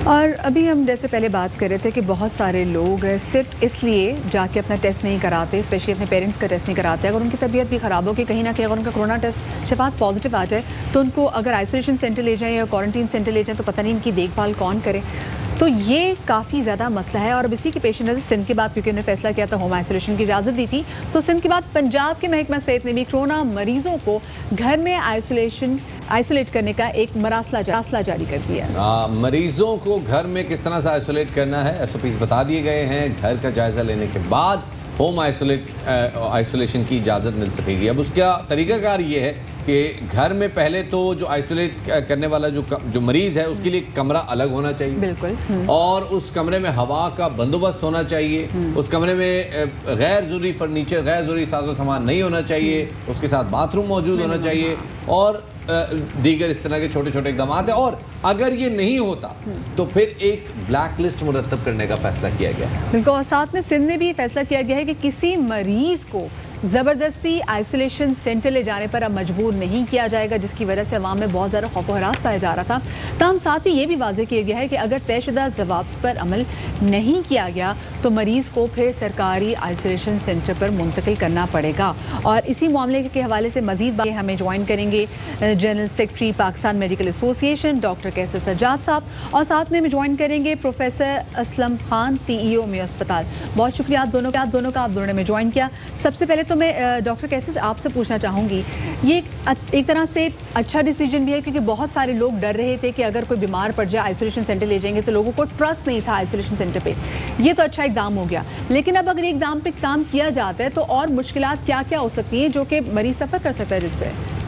और अभी हम जैसे पहले बात कर रहे थे कि बहुत सारे लोग सिर्फ इसलिए जाके अपना टेस्ट नहीं कराते, स्पेशली अपने पेरेंट्स का टेस्ट नहीं कराते। अगर उनकी तबीयत भी ख़राब हो कि कहीं ना कहीं अगर उनका कोरोना टेस्ट शफात पॉजिटिव आ जाए तो उनको अगर आइसोलेशन सेंटर ले जाएं या क्वारंटीन सेंटर ले जाएं तो पता नहीं इनकी देखभाल कौन करे। तो ये काफ़ी ज़्यादा मसला है। और अब इसी के पेश नज़र सिंध के बाद, क्योंकि उन्होंने फैसला किया था होम आइसोलेशन की इजाज़त दी थी, तो सिंध के बाद पंजाब के महकमा सेहत ने भी कोरोना मरीजों को घर में आइसोलेट करने का एक मरासला जारी कर दिया। मरीजों को घर में किस तरह से आइसोलेट करना है SOPs बता दिए गए हैं। घर का जायज़ा लेने के बाद होम आइसोलेशन की इजाज़त मिल सकेगी। अब उसका तरीक़ाकार ये है कि घर में पहले तो जो आइसोलेट करने वाला जो मरीज़ है उसके लिए कमरा अलग होना चाहिए, बिल्कुल, और उस कमरे में हवा का बंदोबस्त होना चाहिए। उस कमरे में गैर ज़रूरी फर्नीचर, गैर ज़रूरी साजो सामान नहीं होना चाहिए। उसके साथ बाथरूम मौजूद होना चाहिए और दीगर इस तरह के छोटे छोटे इक़दाम है। और अगर ये नहीं होता तो फिर एक ब्लैक लिस्ट मुरतब करने का फैसला किया गया है। बिल्कुल, और साथ में सिंध में भी फैसला किया गया है कि किसी मरीज को ज़बरदस्ती आइसोलेशन सेंटर ले जाने पर अब मजबूर नहीं किया जाएगा, जिसकी वजह से अवाम में बहुत ज़्यादा खौफ व हरास पाया जा रहा था। ताहम साथ ही ये भी वाज़ेह किया गया है कि अगर तयशुदा ज़वाब्त पर अमल नहीं किया गया तो मरीज़ को फिर सरकारी आइसोलेशन सेंटर पर मुंतकिल करना पड़ेगा। और इसी मामले के हवाले से मज़ीद बात हमें ज्वाइन करेंगे general secretary Pakistan medical association doctor Qaiser Sajjad Sahab, और साथ में हमें ज्वाइन करेंगे professor Aslam Khan, CEO Mayo अस्पताल। बहुत शुक्रिया आप दोनों का, आप दोनों ने हमें ज्वाइन किया। सबसे पहले तो मैं डॉक्टर कैसर आपसे पूछना चाहूँगी, ये एक तरह से अच्छा डिसीजन भी है क्योंकि बहुत सारे लोग डर रहे थे कि अगर कोई बीमार पड़ जाए आइसोलेशन सेंटर ले जाएंगे तो लोगों को ट्रस्ट नहीं था आइसोलेशन सेंटर पे। ये तो अच्छा इकदाम हो गया, लेकिन अब अगर इकदाम पे काम किया जाता है तो और मुश्किलात क्या क्या हो सकती हैं जो कि मरीज सफ़र कर सकता है जिससे।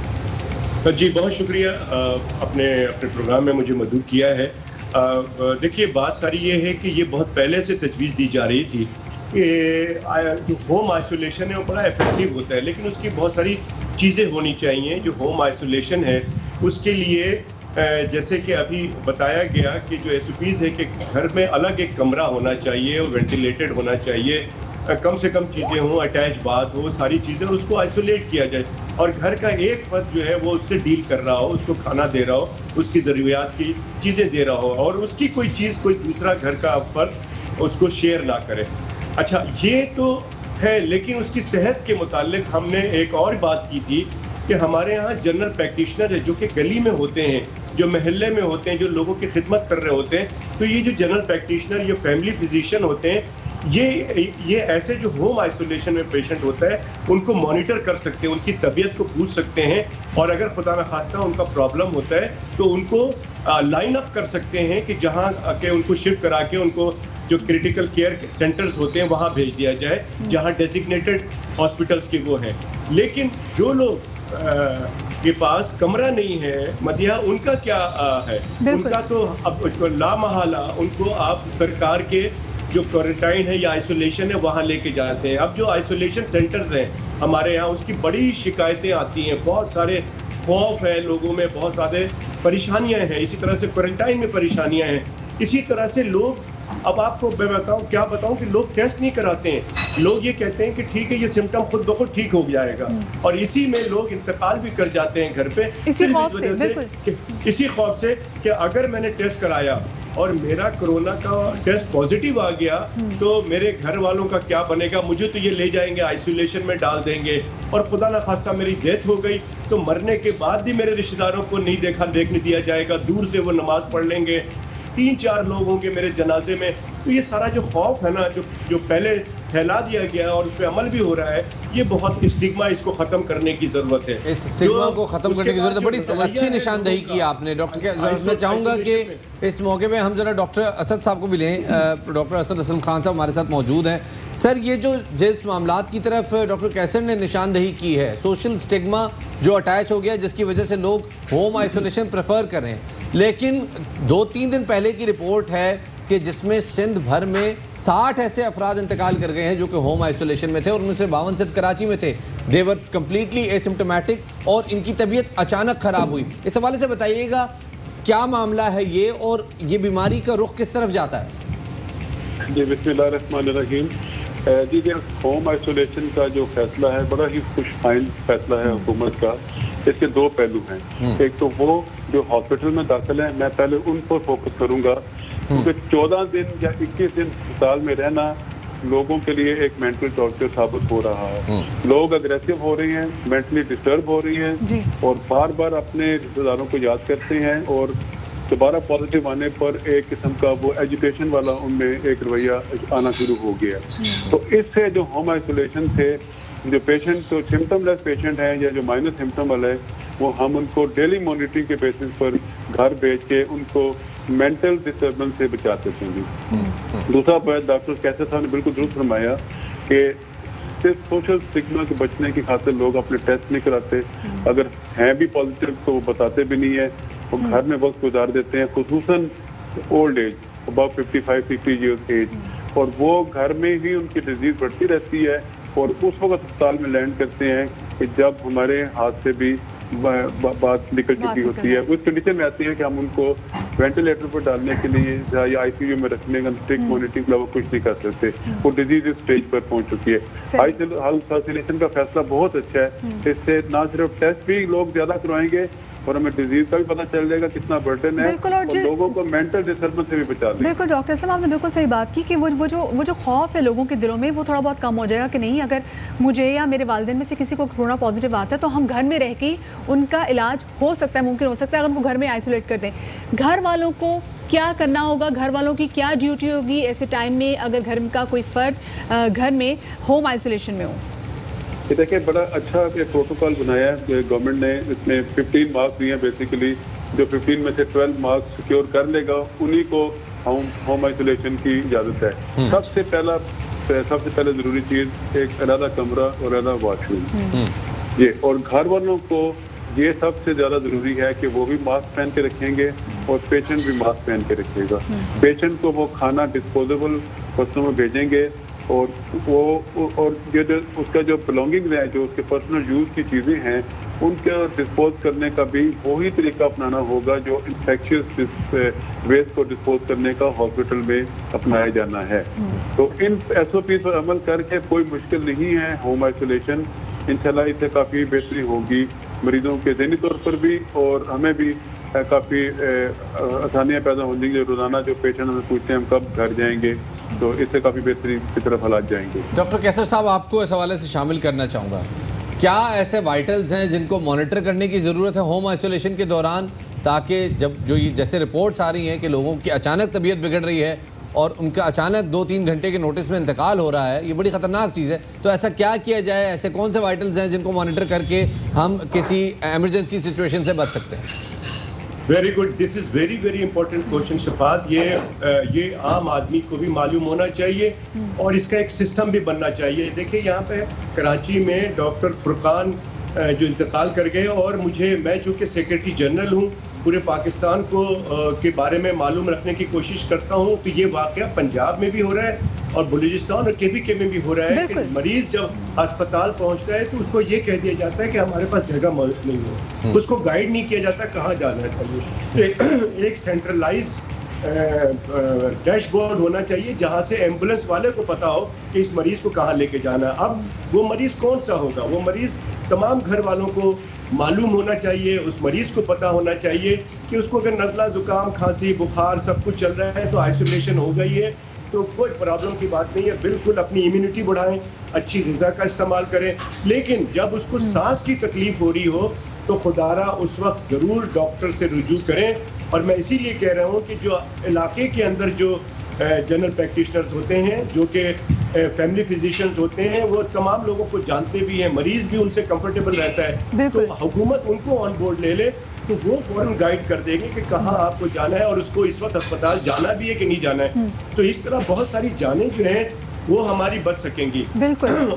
जी बहुत शुक्रिया अपने प्रोग्राम में मुझे मदद किया है। देखिए बात सारी ये है कि ये बहुत पहले से तजवीज़ दी जा रही थी कि जो होम आइसोलेशन है वो बड़ा इफेक्टिव होता है, लेकिन उसकी बहुत सारी चीज़ें होनी चाहिए। जो होम आइसोलेशन है उसके लिए जैसे कि अभी बताया गया कि जो SOPs है कि घर में अलग एक कमरा होना चाहिए और वेंटिलेटेड होना चाहिए, कम से कम चीज़ें हों, अटैच बाथ हो, सारी चीज़ें, और उसको आइसोलेट किया जाए और घर का एक फर्द जो है वो उससे डील कर रहा हो, उसको खाना दे रहा हो, उसकी ज़रूरियात की चीज़ें दे रहा हो और उसकी कोई चीज़ कोई दूसरा घर का फर्द उसको शेयर ना करे। अच्छा ये तो है, लेकिन उसकी सेहत के मुतालिक हमने एक और बात की थी कि हमारे यहाँ जनरल प्रैक्टिशनर है जो कि गली में होते हैं, जो महल्ले में होते हैं, जो लोगों की खिदमत कर रहे होते हैं। तो ये जो जनरल प्रैक्टिशनर, ये फैमिली फिजिशियन होते हैं, ये ऐसे जो होम आइसोलेशन में पेशेंट होता है उनको मॉनिटर कर सकते हैं, उनकी तबीयत को पूछ सकते हैं, और अगर खुदा न खास्ता उनका प्रॉब्लम होता है तो उनको लाइन अप कर सकते हैं कि जहाँ के उनको शिफ्ट करा के उनको जो क्रिटिकल केयर सेंटर्स होते हैं वहाँ भेज दिया जाए, जहाँ डेजिग्नेटेड हॉस्पिटल्स के वो हैं। लेकिन जो लोग के पास कमरा नहीं है मदिया, उनका क्या है? उनका तो अब लामहला उनको आप सरकार के जो क्वारंटाइन है या आइसोलेशन है वहाँ लेके जाते हैं। अब जो आइसोलेशन सेंटर्स हैं हमारे यहाँ उसकी बड़ी शिकायतें आती हैं, बहुत सारे खौफ है लोगों में, बहुत सारे परेशानियाँ हैं, इसी तरह से क्वारंटाइन में परेशानियाँ हैं। इसी तरह से लोग, अब आपको मैं बताऊं कि लोग टेस्ट नहीं कराते हैं। लोग ये कहते हैं कि ठीक है ये सिम्टम खुद ब खुद ठीक हो जाएगा, और इसी में लोग इंतकाल भी कर जाते हैं घर पे इसी खौफ से कि अगर मैंने टेस्ट कराया और मेरा कोरोना का टेस्ट पॉजिटिव आ गया तो मेरे घर वालों का क्या बनेगा, मुझे तो ये ले जाएंगे आइसोलेशन में डाल देंगे, और खुदा ना खास्ता मेरी डेथ हो गई तो मरने के बाद भी मेरे रिश्तेदारों को नहीं देखने दिया जाएगा, दूर से वो नमाज पढ़ लेंगे, 3-4 लोग होंगे मेरे जनाजे में। तो ये सारा जो खौफ है ना, जो पहले फैला दिया गया और उस पर अमल भी हो रहा है, ये बहुत स्टिग्मा, इसको ख़त्म करने की ज़रूरत है। इस स्टिग्मा को ख़त्म करने की ज़रूरत है। बड़ी अच्छी निशानदेही की आपने डॉक्टर। मैं चाहूँगा कि इस मौके पे हम ज़रा डॉक्टर असद साहब को भी लें। डॉक्टर असद असलम खान साहब हमारे साथ मौजूद हैं। सर, ये जो जिस मामलात की तरफ डॉक्टर कैसर ने निशानदेही की है, सोशल स्टिग्मा जो अटैच हो गया जिसकी वजह से लोग होम आइसोलेशन प्रेफर कर रहे हैं, लेकिन 2-3 दिन पहले की रिपोर्ट है कि जिसमें सिंध भर में 60 ऐसे अफराद इंतकाल कर गए हैं जो कि होम आइसोलेशन में थे, और उनमें से 52 सिर्फ कराची में थे। दे वर कम्प्लीटली एसिम्प्टोमेटिक और इनकी तबीयत अचानक ख़राब हुई। इस हवाले से बताइएगा क्या मामला है ये, और ये बीमारी का रुख किस तरफ जाता है? जी बिस्मिल्लाहिर्रहमानिर्रहीम। जी होम आइसोलेशन का जो फैसला है बड़ा ही खुशआइंद फैसला है हुकूमत का। इसके 2 पहलू हैं। एक तो वो जो हॉस्पिटल में दाखिल हैं, मैं पहले उन पर फोकस करूंगा क्योंकि 14 दिन या 21 दिन अस्पताल में रहना लोगों के लिए एक मेंटल टॉर्चर साबित हो रहा है। लोग अग्रेसिव हो रहे हैं, मेंटली डिस्टर्ब हो रही हैं और बार बार अपने रिश्तेदारों को याद करते हैं और दोबारा पॉजिटिव आने पर एक किस्म का वो एजुकेशन वाला उनमें एक रवैया आना शुरू हो गया। तो इससे जो होम आइसोलेशन से जो पेशेंट तो सिम्टमलेस पेशेंट हैं या जो माइनर सिम्टम वाले हैं, वो हम उनको डेली मॉनिटरिंग के बेसिस पर घर भेज के उनको मेंटल डिस्टर्बेंस से बचा सकते हैं। दूसरा पॉइंट डॉक्टर कैसे साहब ने बिल्कुल दुरुस्त फरमाया कि सिर्फ सोशल स्टिग्मा के बचने की खातिर लोग अपने टेस्ट नहीं कराते, अगर हैं भी पॉजिटिव तो वो बताते भी नहीं है, वो घर में वक्त गुजार देते हैं, खुसूसन old age about 55-60 years age, और वो घर में ही उनकी डिजीज बढ़ती रहती है और उस वक्त अस्पताल में लैंड करते हैं कि जब हमारे हाथ से भी बात निकल चुकी होती है। उस कंडीशन में आती है कि हम उनको वेंटिलेटर पर डालने के लिए या आईसीयू में रखने का स्ट्रिक्ट मॉनिटरिंग के अलावा कुछ नहीं कर सकते, वो डिजीज इस स्टेज पर पहुंच चुकी है। आइसोलेशन का फैसला बहुत अच्छा है, इससे ना सिर्फ टेस्ट भी लोग ज्यादा करवाएंगे और हमें डिजीज का भी पता चल जाएगा कितना बर्डन है और लोगों को मेंटल डिस्टर्बेंस से भी बचा देगा। बिल्कुल डॉक्टर साहब आपने बिल्कुल सही बात की कि वो जो खौफ है लोगों के दिलों में वो थोड़ा बहुत कम हो जाएगा कि नहीं, अगर मुझे या मेरे वालिदैन में से किसी को कोरोना पॉजिटिव आता है तो हम घर में रह के उनका इलाज हो सकता है, मुमकिन हो सकता है अगर उनको घर में आइसोलेट कर दें। घर वालों को क्या करना होगा, घर वालों की क्या ड्यूटी होगी ऐसे टाइम में अगर घर का कोई फर्द घर में होम आइसोलेशन में हो? ये देखिए बड़ा अच्छा एक प्रोटोकॉल बनाया है गवर्नमेंट ने, इसमें 15 मार्क्स दिए हैं बेसिकली, जो 15 में से 12 मार्क्स सिक्योर कर लेगा उन्हीं को होम आइसोलेशन की इजाज़त है। सबसे पहले ज़रूरी चीज़ एक अलग कमरा और अलग वॉशरूम, ये, और घर वालों को ये सबसे ज़्यादा ज़रूरी है कि वो भी मास्क पहन के रखेंगे और पेशेंट भी मास्क पहन के रखेगा। पेशेंट को वो खाना डिस्पोजेबल बर्तनों में भेजेंगे और ये जो उसका जो बिलोंगिंग है, जो उसके पर्सनल यूज की चीज़ें हैं, उनके डिस्पोज करने का भी वही तरीका अपनाना होगा जो इंफेक्शियस वेस्ट को डिस्पोज करने का हॉस्पिटल में अपनाया जाना है। तो इन SOP पर अमल करके कोई मुश्किल नहीं है होम आइसोलेशन, इंशाल्लाह इससे काफ़ी बेहतरी होगी मरीजों के ज़हनी तौर पर भी और हमें भी काफ़ी आसानियाँ पैदा होंगी। रोज़ाना जो पेशेंट हमें पूछते हैं हम कब घर जाएंगे, तो इससे काफ़ी बेहतरी की तरफ हालात जाएंगे। डॉक्टर कैसर साहब, आपको इस हवाले से शामिल करना चाहूँगा, क्या ऐसे वाइटल्स हैं जिनको मॉनिटर करने की ज़रूरत है होम आइसोलेशन के दौरान, ताकि जब जो ये जैसे रिपोर्ट्स आ रही हैं कि लोगों की अचानक तबीयत बिगड़ रही है और उनका अचानक 2-3 घंटे के नोटिस में इंतकाल हो रहा है, ये बड़ी ख़तरनाक चीज़ है, तो ऐसा क्या किया जाए, ऐसे कौन से वाइटल्स हैं जिनको मॉनिटर करके हम किसी एमरजेंसी सिचुएशन से बच सकते हैं? Very good, this is very very important question Shafaat. ये आम आदमी को भी मालूम होना चाहिए और इसका एक सिस्टम भी बनना चाहिए। देखिए यहाँ पे कराची में डॉक्टर फुरकान जो इंतकाल कर गए, और मैं चूँकि सेक्रेटरी जनरल हूँ, पूरे पाकिस्तान को के बारे में मालूम रखने की कोशिश करता हूँ, तो ये वाक़या पंजाब में भी हो रहा है और बलूचिस्तान और KBK में भी हो रहा है कि मरीज जब अस्पताल पहुंचता है तो उसको ये कह दिया जाता है कि हमारे पास जगह नहीं है, उसको गाइड नहीं किया जाता कहाँ जाना चाहिए। तो एक सेंट्रलाइज डैशबोर्ड होना चाहिए जहाँ से एम्बुलेंस वाले को पता हो कि इस मरीज को कहाँ लेके जाना है। अब वो मरीज कौन सा होगा, वो मरीज तमाम घर वालों को मालूम होना चाहिए, उस मरीज को पता होना चाहिए कि उसको अगर नज़ला, जुकाम, खांसी, बुखार सब कुछ चल रहा है तो आइसोलेशन हो गई है, तो कोई प्रॉब्लम की बात नहीं है। बिल्कुल अपनी इम्यूनिटी बढ़ाएं, अच्छी ग़िज़ा का इस्तेमाल करें, लेकिन जब उसको सांस की तकलीफ हो रही हो तो खुदारा उस वक्त ज़रूर डॉक्टर से रुजू करें। और मैं इसीलिए कह रहा हूँ कि जो इलाके के अंदर जो जनरल प्रैक्टिशनर्स होते हैं, जो कि फैमिली फिजिशियंस होते हैं, वो तमाम लोगों को जानते भी हैं, मरीज़ भी उनसे कंफर्टेबल रहता है, तो हुकूमत उनको ऑन बोर्ड ले ले तो वो फौरन गाइड कर देंगे कि कहाँ आपको जाना है और उसको इस वक्त अस्पताल जाना भी है कि नहीं जाना है। तो इस तरह बहुत सारी जानें जो हैं वो हमारी बच सकेंगी।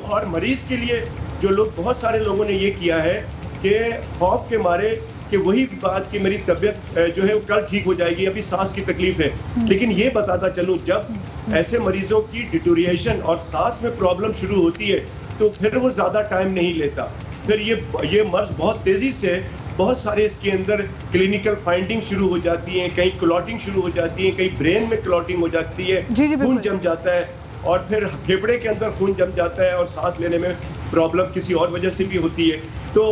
और मरीज के लिए जो लोग, बहुत सारे लोगों ने ये किया है कि खौफ के मारे कि वही बात कि मेरी तबीयत जो है वो कल ठीक हो जाएगी, अभी सांस की तकलीफ है, लेकिन ये बताता चलूँ जब ऐसे मरीजों की डिटोरिएशन और सांस में प्रॉब्लम शुरू होती है तो फिर वो ज़्यादा टाइम नहीं लेता, फिर ये मर्ज बहुत तेज़ी से, बहुत सारे इसके अंदर क्लिनिकल फाइंडिंग शुरू हो जाती हैं, कहीं क्लॉटिंग शुरू हो जाती है, कहीं ब्रेन में क्लॉटिंग हो जाती है, खून जम जाता है और फिर फेफड़े के अंदर खून जम जाता है और सांस लेने में प्रॉब्लम किसी और वजह से भी होती है, तो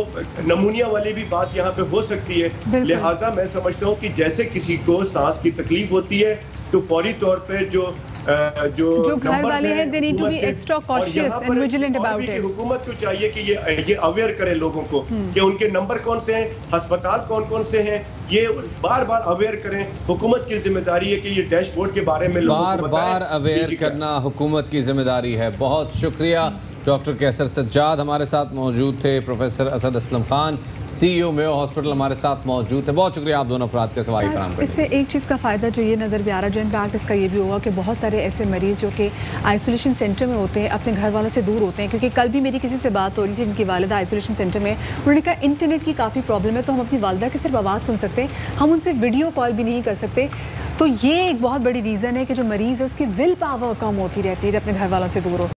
नमूनिया वाली भी बात यहाँ पे हो सकती है। लिहाजा मैं समझता हूँ कि जैसे किसी को सांस की तकलीफ होती है तो फौरी तौर पे जो घर वाले हैं they need to be extra cautious and vigilant about it। हुकूमत को चाहिए कि ये अवेयर करे लोगों को कि उनके नंबर कौन से हैं, अस्पताल कौन कौन से हैं, ये बार बार अवेयर करें। हुकूमत की जिम्मेदारी है कि ये डैशबोर्ड के बारे में बार बार अवेयर करना हुकूमत की जिम्मेदारी है। बहुत शुक्रिया। डॉक्टर कैसर सज्जाद हमारे साथ मौजूद थे, professor Asad Aslam Khan CEO Mayo hospital हमारे साथ मौजूद थे। बहुत शुक्रिया आप दोनों अफराद के सवाई फराहम करने। इससे एक चीज़ का फ़ायदा जो ये नज़र भी आ रहा है, जो इम्पैक्ट इसका ये भी होगा कि बहुत सारे ऐसे मरीज़ जो कि आइसोलेशन सेंटर में होते हैं अपने घर वालों से दूर होते हैं, क्योंकि कल भी मेरी किसी से बात हो रही थी जिनकी वालिदा आइसोलेशन सेंटर में, उन्होंने कहा इंटरनेट की काफ़ी प्रॉब्लम है, तो हम अपनी वालिदा की सिर्फ आवाज़ सुन सकते हैं, हम उनसे वीडियो कॉल भी नहीं कर सकते। तो ये एक बहुत बड़ी रीज़न है कि जो मरीज़ है उसकी विल पावर कम होती रहती है जब अपने घर वालों से दूर हो।